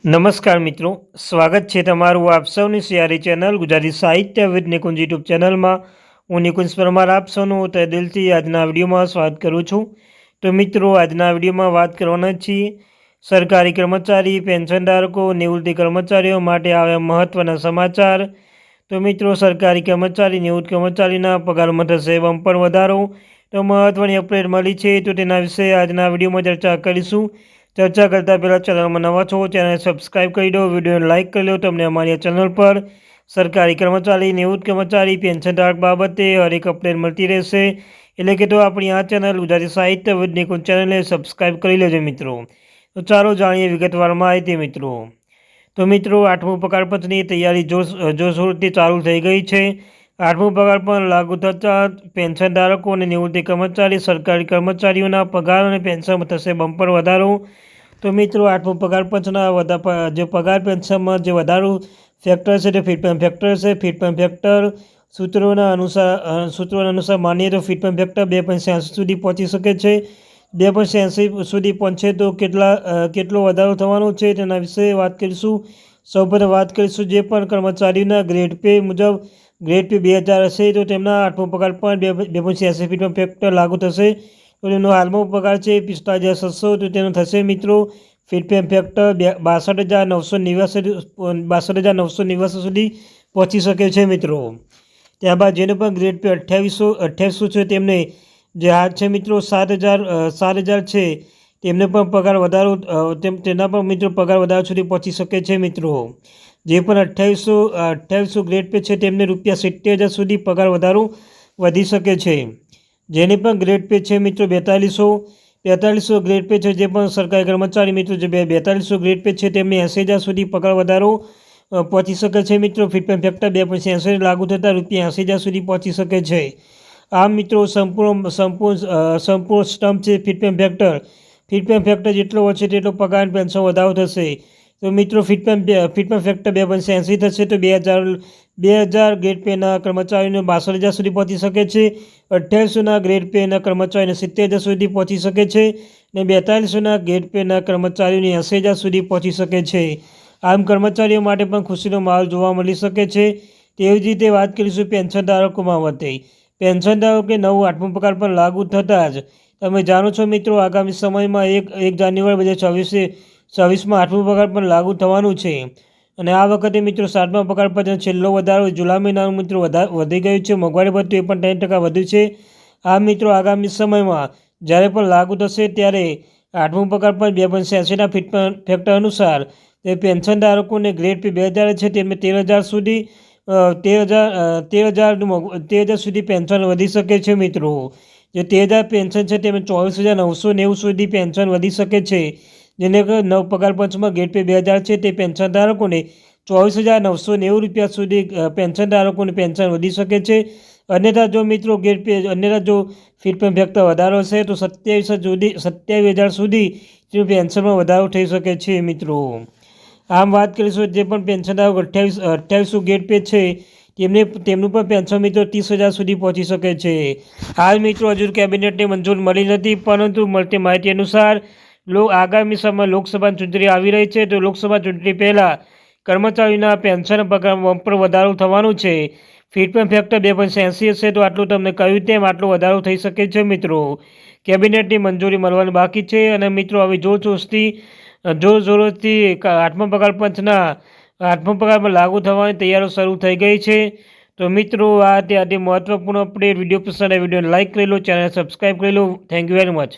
નમસ્કાર મિત્રો, સ્વાગત છે તમારું આપ સૌની સિયારી ચેનલ ગુજરાતી સાહિત્ય વિદ નિકુંજ યુટ્યુબ ચેનલમાં. હું નિકુંજ પરમાર આપ સૌનું તહે દિલથી આજના વિડીયોમાં સ્વાગત કરું છું. તો મિત્રો, આજના વિડીયોમાં વાત કરવાના છીએ સરકારી કર્મચારી, પેન્શનધારકો, નિવૃત્તિ કર્મચારીઓ માટે આવ્યા મહત્ત્વના સમાચાર. તો મિત્રો, સરકારી કર્મચારી, નિવૃત્ત કર્મચારીના પગારમાં થશે બમ્પર વધારો. તો મહત્ત્વની અપડેટ મળી છે, તો તેના વિશે આજના વિડીયોમાં ચર્ચા કરીશું. ચર્ચા કરતાં પહેલાં ચેનલમાં નવા છો, ચેનલ સબસ્ક્રાઈબ કરી દો, વિડીયોને લાઇક કરી લો. તમને અમારી આ ચેનલ પર સરકારી કર્મચારી, નિવૃત્ત કર્મચારી, પેન્શનધારક બાબતે હરેક અપડેટ મળતી રહેશે. એટલે કે તો આપણી આ ચેનલ ગુજરાતી સાહિત્ય વિદ નિકુંજ ચેનલને સબસ્ક્રાઈબ કરી લેજો મિત્રો. તો ચાલો જાણીએ વિગતવાર માહિતી મિત્રો. તો મિત્રો, 8મું પગારપંચની તૈયારી જોરશોરથી ચાલુ થઈ ગઈ છે. 8મું પગારપંચ લાગુ થતાં પેન્શનધારકો અને નિવૃત્તિ કર્મચારી, સરકારી કર્મચારીઓના પગાર અને પેન્શનમાં થશે બમ્પર વધારો. તો મિત્રો, 8મું પગારપંચના જે પગાર પેન્શનમાં જે વધારો ફેક્ટર છે તે ફીડપેન ફેક્ટર છે. ફીડપેન ફેક્ટર સૂત્રોના અનુસાર માનીએ તો ફીડપેન ફેક્ટર 2.86 સુધી પહોંચી શકે છે. 2.86 સુધી પહોંચે તો કેટલો વધારો થવાનો છે તેના વિશે વાત કરીશું. સૌપ્રથમ વાત કરીશું જે પણ કર્મચારીઓના ગ્રેડ પે મુજબ ગ્રેડ પે 2000 હશે તો તેમના 8મો પગાર પણ 2.86 ફીડપેન ફેક્ટર લાગુ થશે. તો તેનો હાલનો પગાર છે 45,700. તો તેનો થશે મિત્રો ફીડપેન ફેક્ટર 62,989 સુધી પહોંચી શકે છે મિત્રો. ત્યારબાદ જેનો પણ ગ્રેડ પે 2800 છે તેમને જે હાથ છે મિત્રો 7,000 છે તેમને પણ પગાર વધારો તેના પણ મિત્રો પગાર વધારો સુધી પહોંચી શકે છે મિત્રો. જે પણ 2800 ગ્રેડ પે છે તેમને ₹70,000 સુધી પગાર વધારો વધી શકે છે. જેની પણ ગ્રેડ પે છે મિત્રો 4200 ગ્રેડ પે છે જે પણ સરકારી કર્મચારી મિત્રો જે 4200 ગ્રેડ પે છે તેમને 80,000 સુધી પગાર વધારો પહોંચી શકે છે મિત્રો. ફીડપેન ફેક્ટર 2.86 લાગુ થતાં ₹80,000 સુધી પહોંચી શકે છે. આમ મિત્રો સંપૂર્ણ સ્ટમ્પ છે ફીડપેન ફેક્ટર. ફીડપેન ફેક્ટર જેટલો વધશે તેટલો પગાર પેન્શન વધારો થશે. તો મિત્રો ફીડપેન ફેક્ટર 2.86 થશે તો 2000 ગ્રેડ પેના કર્મચારીઓને 62,000 સુધી પહોંચી શકે છે. 2800ના ગ્રેડ પેના કર્મચારીઓને 70,000 સુધી પહોંચી શકે છે અને 4200ના ગ્રેડ પેના કર્મચારીઓને 80,000 સુધી પહોંચી શકે છે. આમ કર્મચારીઓ માટે પણ ખુશીનો માહોલ જોવા મળી શકે છે. તેવી જ રીતે વાત કરીશું પેન્શનધારકો બાબતે. પેન્શનધારકો કે નવું 8મું પગાર પણ લાગુ થતાં જ તમે જાણો છો મિત્રો આગામી સમયમાં 1 જાન્યુઆરી 2024માં 8મું પગાર પણ લાગુ થવાનું છે. અને આ વખતે મિત્રો 7મા પગાર પંચનો છેલ્લો વધારો જુલાઈ મહિનાનું મિત્રો વધી ગયું છે. મોંઘવારી ભથ્થું એ પણ 3% વધ્યું છે. આ મિત્રો આગામી સમયમાં જ્યારે પણ લાગુ થશે ત્યારે 8મું પગાર પણ 2.86ના ફેક્ટર અનુસાર તે પેન્શનધારકોને ગ્રેડ પે 2000 છે તેમને 13,000 સુધી પેન્શન વધી શકે છે મિત્રો. જે 13,000 પેન્શન છે તેમને 24,990 સુધી પેન્શન વધી શકે છે. જેને નવ પગાર પંચમાં ગ્રેડ પે 2000 છે તે પેન્શનધારકોને 24,990 સુધી પેન્શનધારકોને પેન્શન વધી શકે છે. અન્યથા જો મિત્રો જો ફીડપેન ફેક્ટર વધારો હશે તો 27,000 સુધી પેન્શનમાં વધારો થઈ શકે છે મિત્રો. આમ વાત કરીશું જે પણ પેન્શનધારકો 2800 ગ્રેડ પે છે તેમનું પણ પેન્શન મિત્રો 30,000 સુધી પહોંચી શકે છે. હાલ મિત્રો હજુ કેબિનેટને મંજૂર મળી નથી, પરંતુ મળતી માહિતી અનુસાર આગામી સમયમાં લોકસભાની ચૂંટણી આવી રહી છે. તો લોકસભા ચૂંટણી પહેલાં કર્મચારીઓના પેન્શન પગારમાં પણ વધારો થવાનો છે. ફીડપેન ફેક્ટર 2.86 હશે તો આટલું તમને કહ્યું તેમ આટલો વધારો થઈ શકે છે મિત્રો. કેબિનેટની મંજૂરી મળવાની બાકી છે અને મિત્રો હવે જોરશોરોથી 8મા પગાર પંચના 8મા પગારમાં લાગુ થવાની તૈયારીઓ શરૂ થઈ ગઈ છે. તો મિત્રો આ હતી મહત્વપૂર્ણ અપડેટ. વિડીયો પસંદ આવે વિડીયોને લાઇક કરી લો, ચેનલ સબસ્ક્રાઈબ કરી લો. Thank you very much.